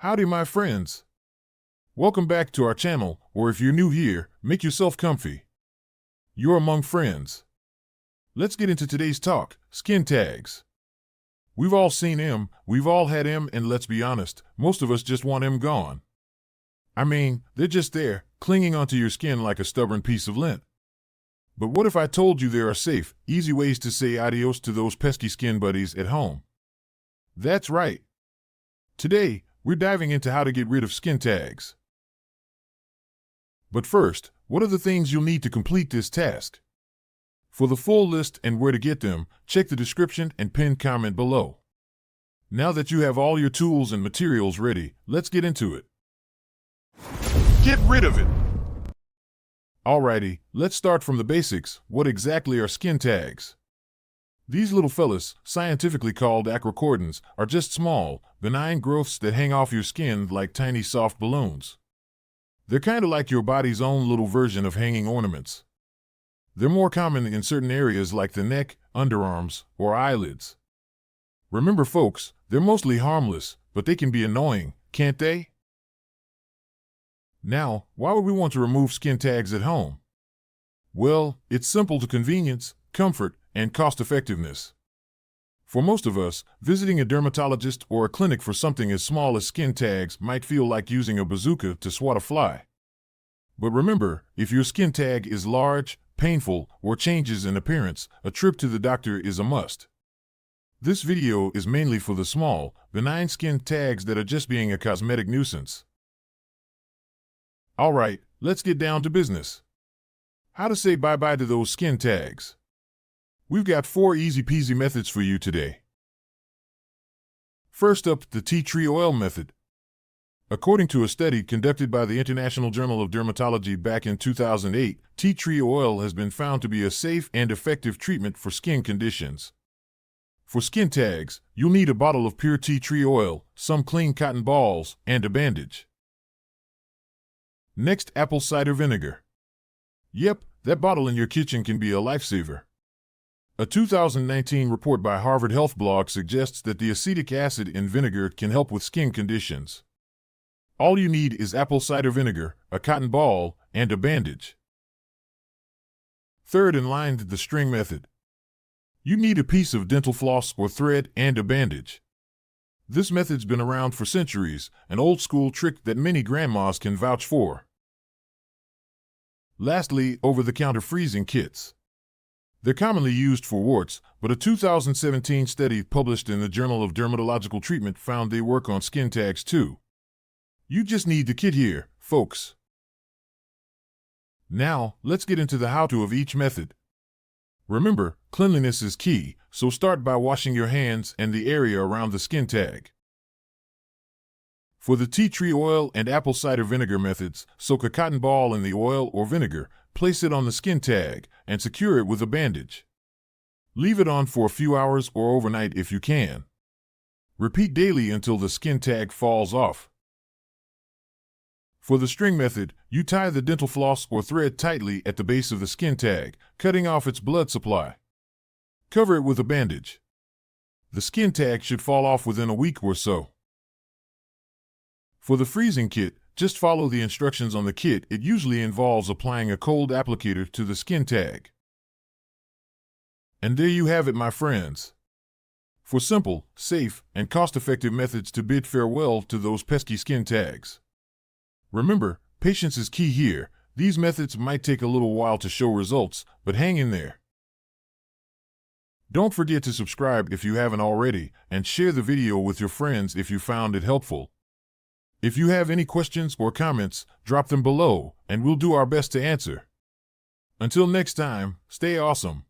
Howdy, my friends. Welcome back to our channel, or if you're new here, make yourself comfy. You're among friends. Let's get into today's talk, skin tags. We've all seen them, we've all had them, and let's be honest, most of us just want them gone. I mean, they're just there, clinging onto your skin like a stubborn piece of lint. But what if I told you there are safe, easy ways to say adios to those pesky skin buddies at home? That's right. Today, we're diving into how to get rid of skin tags. But first, what are the things you'll need to complete this task? For the full list and where to get them, check the description and pinned comment below. Now that you have all your tools and materials ready, let's get into it. Get rid of it! Alrighty, let's start from the basics. What exactly are skin tags? These little fellas, scientifically called acrochordons, are just small, benign growths that hang off your skin like tiny soft balloons. They're kind of like your body's own little version of hanging ornaments. They're more common in certain areas like the neck, underarms, or eyelids. Remember folks, they're mostly harmless, but they can be annoying, can't they? Now, why would we want to remove skin tags at home? Well, it's simple to convenience, comfort, and cost-effectiveness. For most of us, visiting a dermatologist or a clinic for something as small as skin tags might feel like using a bazooka to swat a fly. But remember, if your skin tag is large, painful, or changes in appearance, a trip to the doctor is a must. This video is mainly for the small, benign skin tags that are just being a cosmetic nuisance. Alright, let's get down to business. How to say bye-bye to those skin tags. We've got 4 easy-peasy methods for you today. First up, the tea tree oil method. According to a study conducted by the International Journal of Dermatology back in 2008, tea tree oil has been found to be a safe and effective treatment for skin conditions. For skin tags, you'll need a bottle of pure tea tree oil, some clean cotton balls, and a bandage. Next, apple cider vinegar. Yep, that bottle in your kitchen can be a lifesaver. A 2019 report by Harvard Health Blog suggests that the acetic acid in vinegar can help with skin conditions. All you need is apple cider vinegar, a cotton ball, and a bandage. Third in line, the string method. You need a piece of dental floss or thread and a bandage. This method's been around for centuries, an old-school trick that many grandmas can vouch for. Lastly, over-the-counter freezing kits. They're commonly used for warts, but a 2017 study published in the Journal of Dermatological Treatment found they work on skin tags too. You just need the kit here, folks. Now, let's get into the how-to of each method. Remember, cleanliness is key, so start by washing your hands and the area around the skin tag. For the tea tree oil and apple cider vinegar methods, soak a cotton ball in the oil or vinegar, place it on the skin tag, and secure it with a bandage. Leave it on for a few hours or overnight if you can. Repeat daily until the skin tag falls off. For the string method, you tie the dental floss or thread tightly at the base of the skin tag, cutting off its blood supply. Cover it with a bandage. The skin tag should fall off within a week or so. For the freezing kit, just follow the instructions on the kit. It usually involves applying a cold applicator to the skin tag. And there you have it, my friends. For simple, safe, and cost-effective methods to bid farewell to those pesky skin tags. Remember, patience is key here. These methods might take a little while to show results, but hang in there. Don't forget to subscribe if you haven't already, and share the video with your friends if you found it helpful. If you have any questions or comments, drop them below, and we'll do our best to answer. Until next time, stay awesome.